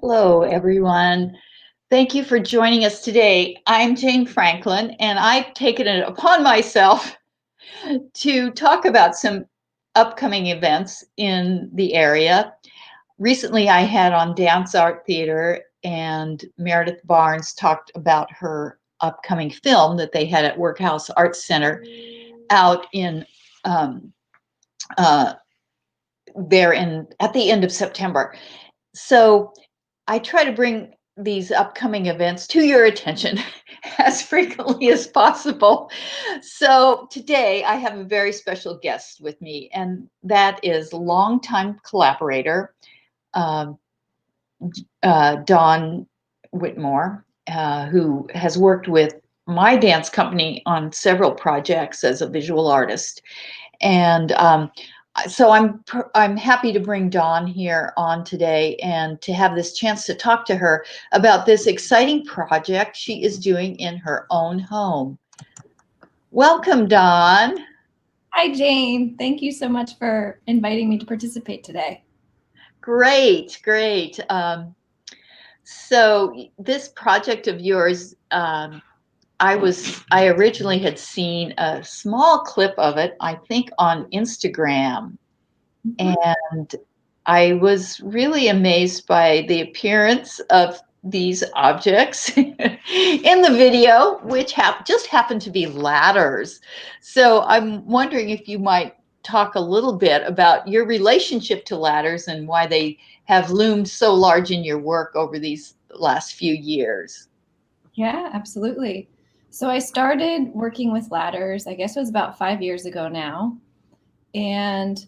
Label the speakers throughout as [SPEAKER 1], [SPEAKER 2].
[SPEAKER 1] Hello, everyone. Thank you for joining us today. I'm Jane Franklin, and I've taken it upon myself to talk about some upcoming events in the area. Recently, I had on Dance Art Theater, and Meredith Barnes talked about her upcoming film that they had at Workhouse Arts Center out in um, uh, there in at the end of September. So I try to bring these upcoming events to your attention as frequently as possible. So today I have a very special guest with me, and that is longtime collaborator um, Dawn Whitmore, who has worked with my dance company on several projects as a visual artist. And so I'm happy to bring Dawn here on today and to have this chance to talk to her about this exciting project she is doing in her own home. Welcome, Dawn.
[SPEAKER 2] Hi, Jane. Thank you so much for inviting me to participate today.
[SPEAKER 1] Great, great. So this project of yours, I originally had seen a small clip of it, I think on Instagram, and I was really amazed by the appearance of these objects in the video, which just happened to be ladders. So I'm wondering if you might talk a little bit about your relationship to ladders and why they have loomed so large in your work over these last few years.
[SPEAKER 2] Yeah, absolutely. So I started working with ladders, I guess it was about 5 years ago now. And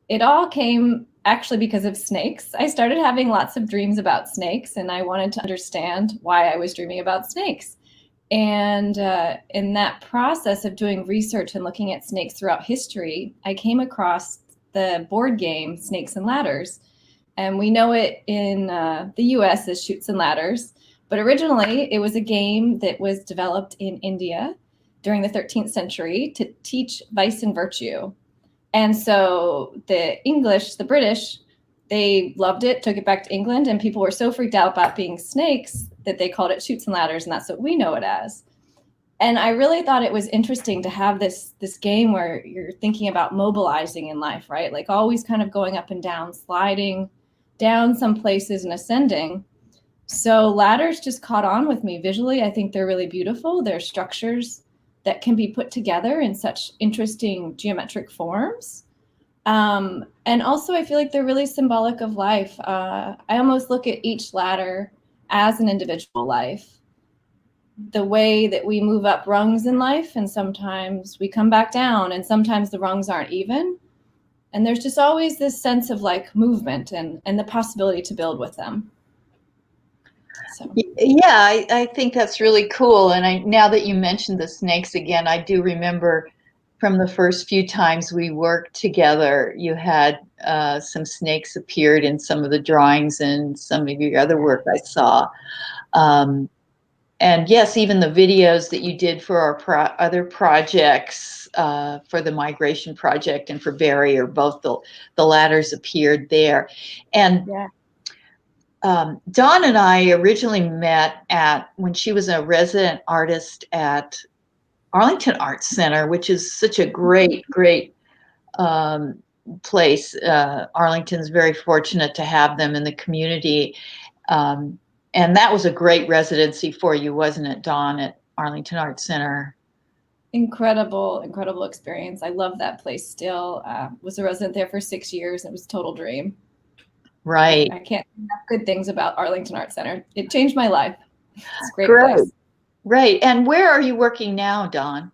[SPEAKER 2] it all came actually because of snakes. I started having lots of dreams about snakes, and I wanted to understand why I was dreaming about snakes. And in that process of doing research and looking at snakes throughout history, I came across the board game Snakes and Ladders. And we know it in the US as Chutes and Ladders. But originally, it was a game that was developed in India during the 13th century to teach vice and virtue. And so the English, the British, they loved it, took it back to England, and people were so freaked out about being snakes that they called it Chutes and Ladders, and that's what we know it as. And I really thought it was interesting to have this game where you're thinking about mobilizing in life, right? Like always kind of going up and down, sliding down some places and ascending. So ladders just caught on with me visually. I think they're really beautiful. They're structures that can be put together in such interesting geometric forms. And also, I feel like they're really symbolic of life. I almost look at each ladder as an individual life. The way that we move up rungs in life, and sometimes we come back down, and sometimes the rungs aren't even. And there's just always this sense of like movement and the possibility to build with them. So.
[SPEAKER 1] Yeah, I think that's really cool. And now that you mentioned the snakes again, I do remember from the first few times we worked together, you had some snakes appeared in some of the drawings and some of your other work I saw. Um, and yes, even the videos that you did for our other projects, for the migration project and for Barrier, both the ladders appeared there. And
[SPEAKER 2] Yeah.
[SPEAKER 1] Dawn and I originally met when she was a resident artist at Arlington Arts Center, which is such a great, great place. Arlington's very fortunate to have them in the community. And that was a great residency for you, wasn't it, Dawn, at Arlington Arts Center?
[SPEAKER 2] Incredible experience. I love that place still. Was a resident there for 6 years. It was a total dream.
[SPEAKER 1] Right.
[SPEAKER 2] I can't say enough good things about Arlington Arts Center. It changed my life. It's a great
[SPEAKER 1] Great.
[SPEAKER 2] place.
[SPEAKER 1] Right. And where are you working now, Dawn?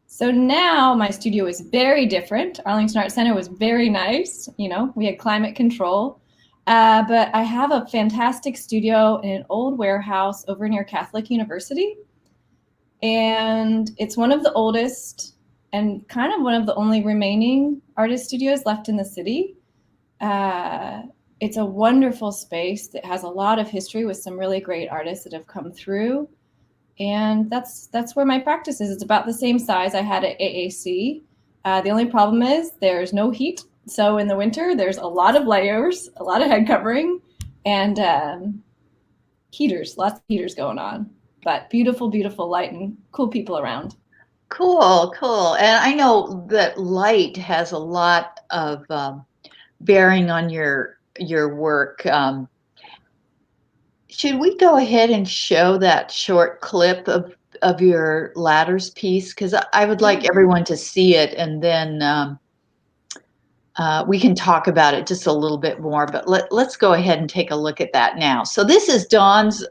[SPEAKER 2] So now my studio is very different. Arlington Arts Center was very nice. You know, we had climate control. But I have a fantastic studio in an old warehouse over near Catholic University. And it's one of the oldest and kind of one of the only remaining artist studios left in the city. It's a wonderful space that has a lot of history with some really great artists that have come through. And that's where my practice is. It's about the same size I had at AAC. The only problem is there's no heat. So in the winter, there's a lot of layers, a lot of head covering, and heaters, lots of heaters going on, but beautiful, beautiful light and cool people around.
[SPEAKER 1] Cool, cool. And I know that light has a lot of bearing on your work. Should we go ahead and show that short clip of your ladders piece? Because I would like everyone to see it, and then we can talk about it just a little bit more. But let's go ahead and take a look at that now. So this is Dawn's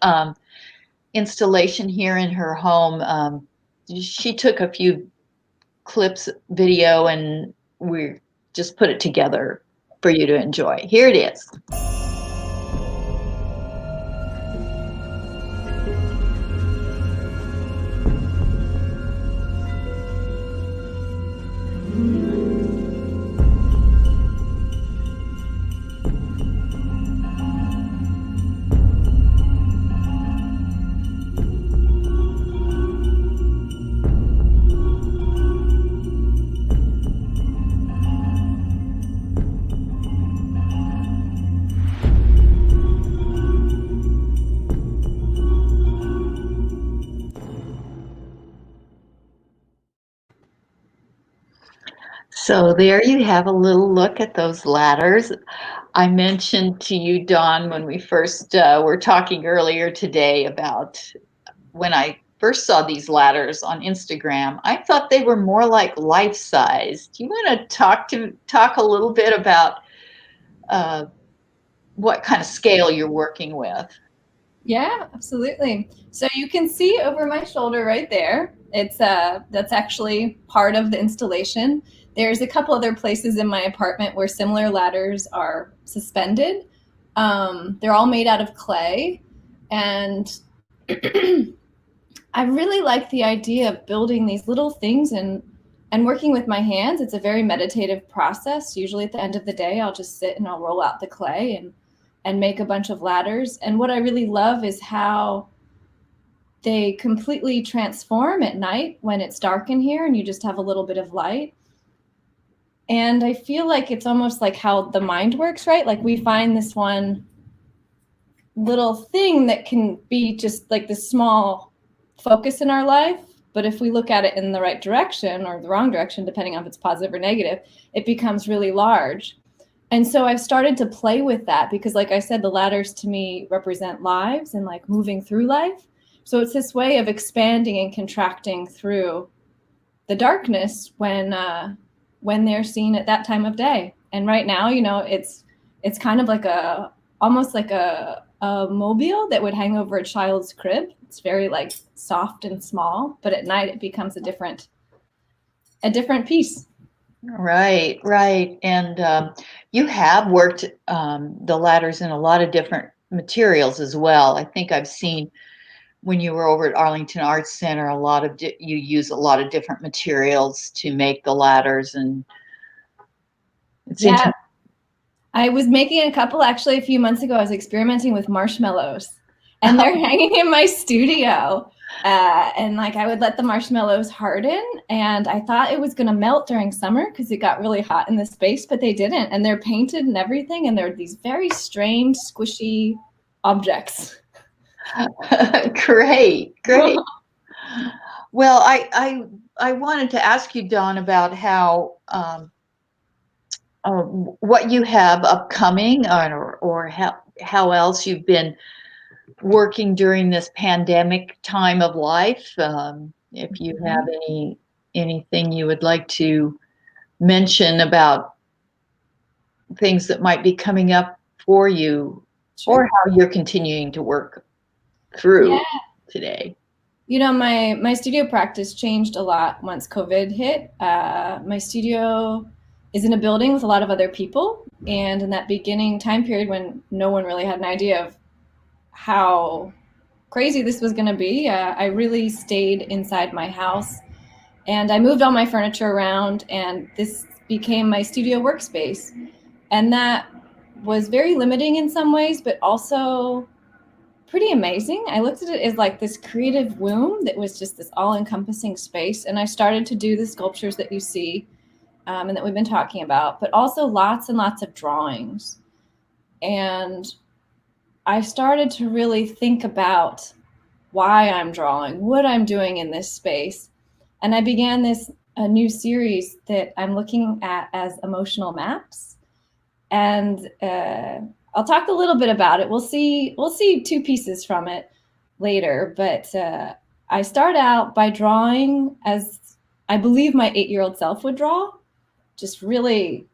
[SPEAKER 1] installation here in her home. She took a few clips video, and we just put it together for you to enjoy. Here it is. So there you have a little look at those ladders. I mentioned to you, Dawn, when we first were talking earlier today about when I first saw these ladders on Instagram, I thought they were more like life size. Do you want to talk a little bit about what kind of scale you're working with?
[SPEAKER 2] Yeah, absolutely. So you can see over my shoulder right there. It's that's actually part of the installation. There's a couple other places in my apartment where similar ladders are suspended. They're all made out of clay, and I really like the idea of building these little things and working with my hands. It's a very meditative process. Usually at the end of the day, I'll just sit and I'll roll out the clay and make a bunch of ladders. And what I really love is how they completely transform at night when it's dark in here and you just have a little bit of light. And I feel like it's almost like how the mind works, right? Like we find this one little thing that can be just like this small focus in our life. But if we look at it in the right direction or the wrong direction, depending on if it's positive or negative, it becomes really large. And so I've started to play with that because, like I said, the ladders to me represent lives and like moving through life. So it's this way of expanding and contracting through the darkness when they're seen at that time of day. And right now, you know, it's kind of like almost like a mobile that would hang over a child's crib. It's very like soft and small, but at night it becomes a different piece.
[SPEAKER 1] Right, right. And you have worked the ladders in a lot of different materials as well. I think I've seen when you were over at Arlington Arts Center, you use a lot of different materials to make the ladders, and it's
[SPEAKER 2] Yeah, I was making a couple actually a few months ago. I was experimenting with marshmallows, and they're hanging in my studio. And like I would let the marshmallows harden, and I thought it was going to melt during summer because it got really hot in the space, but they didn't. And they're painted and everything, and they're these very strange, squishy objects.
[SPEAKER 1] great, great. Well, I wanted to ask you, Dawn, about how what you have upcoming, or how else you've been working during this pandemic time of life. If you have anything you would like to mention about things that might be coming up for you,
[SPEAKER 2] Sure.
[SPEAKER 1] or how you're continuing to work through today.
[SPEAKER 2] You know, my studio practice changed a lot once COVID hit. My studio is in a building with a lot of other people, and in that beginning time period when no one really had an idea of how crazy this was going to be, I really stayed inside my house, and I moved all my furniture around, and this became my studio workspace. And that was very limiting in some ways, but also pretty amazing. I looked at it as like this creative womb that was just this all-encompassing space. And I started to do the sculptures that you see and that we've been talking about, but also lots and lots of drawings. And I started to really think about why I'm drawing, what I'm doing in this space. And I began a new series that I'm looking at as emotional maps. And I'll talk a little bit about it. We'll see two pieces from it later. But I start out by drawing as I believe my 8-year-old self would draw, just really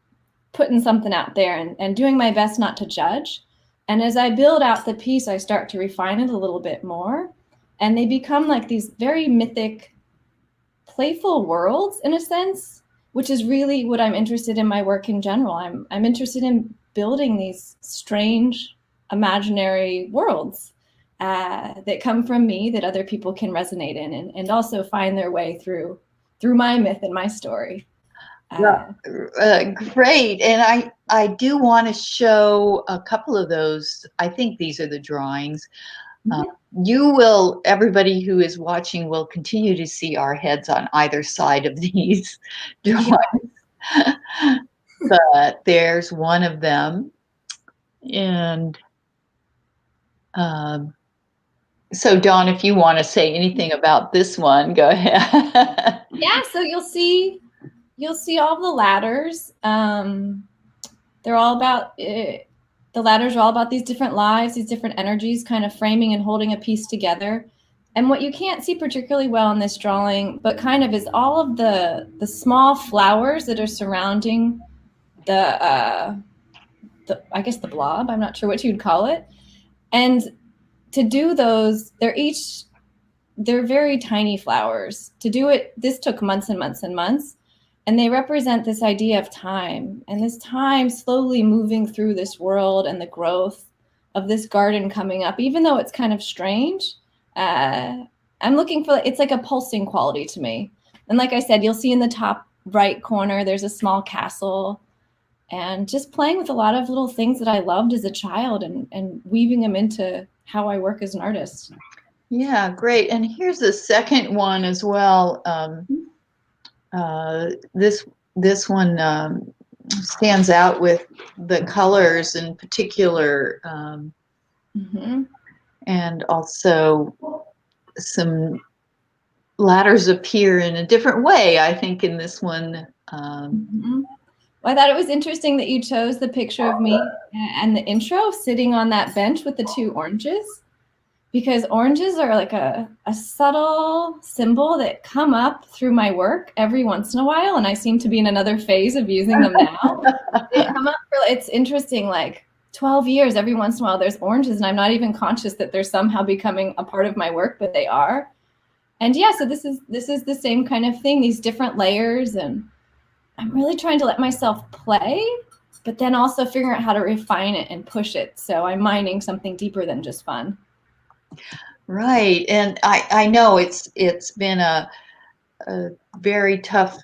[SPEAKER 2] putting something out there and doing my best not to judge. And as I build out the piece, I start to refine it a little bit more. And they become like these very mythic, playful worlds in a sense, which is really what I'm interested in my work in general. I'm interested in building these strange, imaginary worlds that come from me that other people can resonate in and also find their way through my myth and my story.
[SPEAKER 1] Great. And I do want to show a couple of those. I think these are the drawings. You will, everybody who is watching will continue to see our heads on either side of these drawings. Yeah. But there's one of them. And so Dawn, if you want to say anything about this one, go ahead.
[SPEAKER 2] Yeah, so you'll see all the ladders. They're all about the ladders are all about these different lives, these different energies, kind of framing and holding a piece together. And what you can't see particularly well in this drawing, but kind of is all of the small flowers that are surrounding the I guess the blob. I'm not sure what you'd call it. And to do those, they're very tiny flowers. To do it, this took months and months and months. And they represent this idea of time and this time slowly moving through this world and the growth of this garden coming up, even though it's kind of strange. I'm looking for, it's like a pulsing quality to me. And like I said, you'll see in the top right corner, there's a small castle, and just playing with a lot of little things that I loved as a child and weaving them into how I work as an artist.
[SPEAKER 1] Yeah, great. And here's the second one as well. This one stands out with the colors in particular, and also some ladders appear in a different way, I think, in this one.
[SPEAKER 2] Well, I thought it was interesting that you chose the picture of me and the intro sitting on that bench with the two oranges, because oranges are like a subtle symbol that come up through my work every once in a while, and I seem to be in another phase of using them now. They come up it's interesting, like 12 years, every once in a while there's oranges, and I'm not even conscious that they're somehow becoming a part of my work, but they are. And yeah, so this is the same kind of thing, these different layers, and I'm really trying to let myself play, but then also figuring out how to refine it and push it. So I'm mining something deeper than just fun.
[SPEAKER 1] Right. And I know it's been a very tough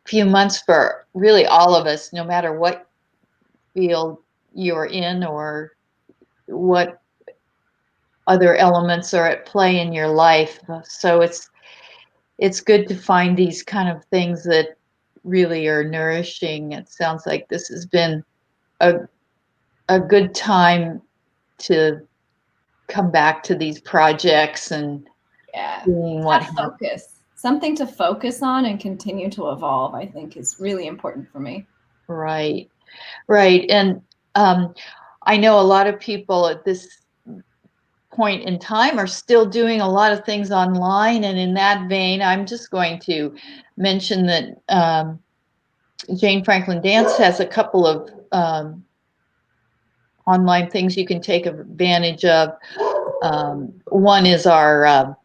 [SPEAKER 1] few months for really all of us, no matter what field you're in or what other elements are at play in your life. So it's good to find these kind of things that really are nourishing. It sounds like this has been a good time to come back to these projects and seeing what
[SPEAKER 2] focus. Something to focus on and continue to evolve, I think, is really important for me.
[SPEAKER 1] Right. And I know a lot of people at this point in time are still doing a lot of things online. And in that vein, I'm just going to mention that Jane Franklin Dance has a couple of online things you can take advantage of. One is our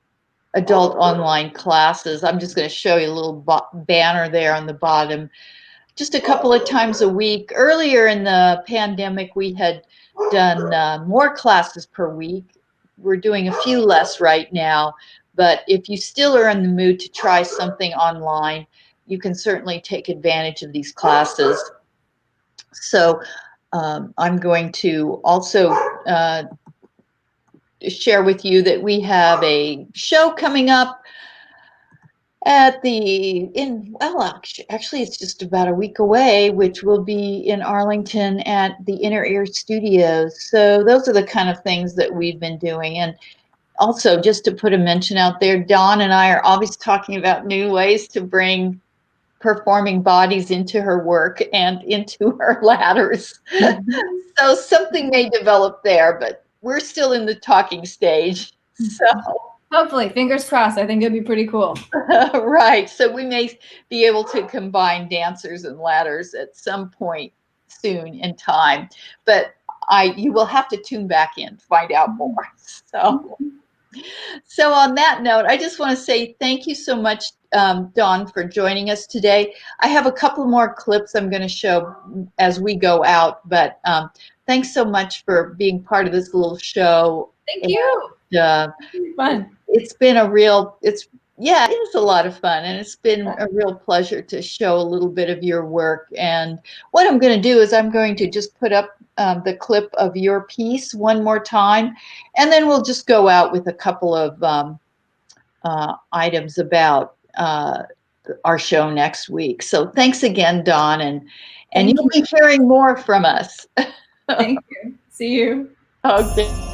[SPEAKER 1] adult online classes. I'm just going to show you a little banner there on the bottom. Just a couple of times a week. Earlier in the pandemic, we had done more classes per week. We're doing a few less right now, but if you still are in the mood to try something online, you can certainly take advantage of these classes. So I'm going to also share with you that we have a show coming up Actually, it's just about a week away, which will be in Arlington at the Inner Ear Studios. So those are the kind of things that we've been doing. And also, just to put a mention out there, Dawn and I are always talking about new ways to bring performing bodies into her work and into her ladders. So something may develop there, but we're still in the talking stage. So
[SPEAKER 2] Hopefully, fingers crossed. I think it'd be pretty cool.
[SPEAKER 1] right. So we may be able to combine dancers and ladders at some point soon in time. But you will have to tune back in to find out more. So on that note, I just want to say thank you so much, Dawn, for joining us today. I have a couple more clips I'm going to show as we go out, but thanks so much for being part of this little show.
[SPEAKER 2] Thank you. Fun.
[SPEAKER 1] It's been yeah, it is a lot of fun, and it's been a real pleasure to show a little bit of your work. And what I'm going to do is I'm going to just put up the clip of your piece one more time, and then we'll just go out with a couple of items about our show next week. So thanks again, Dawn, and you'll be hearing more from us.
[SPEAKER 2] Thank you. See you.
[SPEAKER 1] Okay.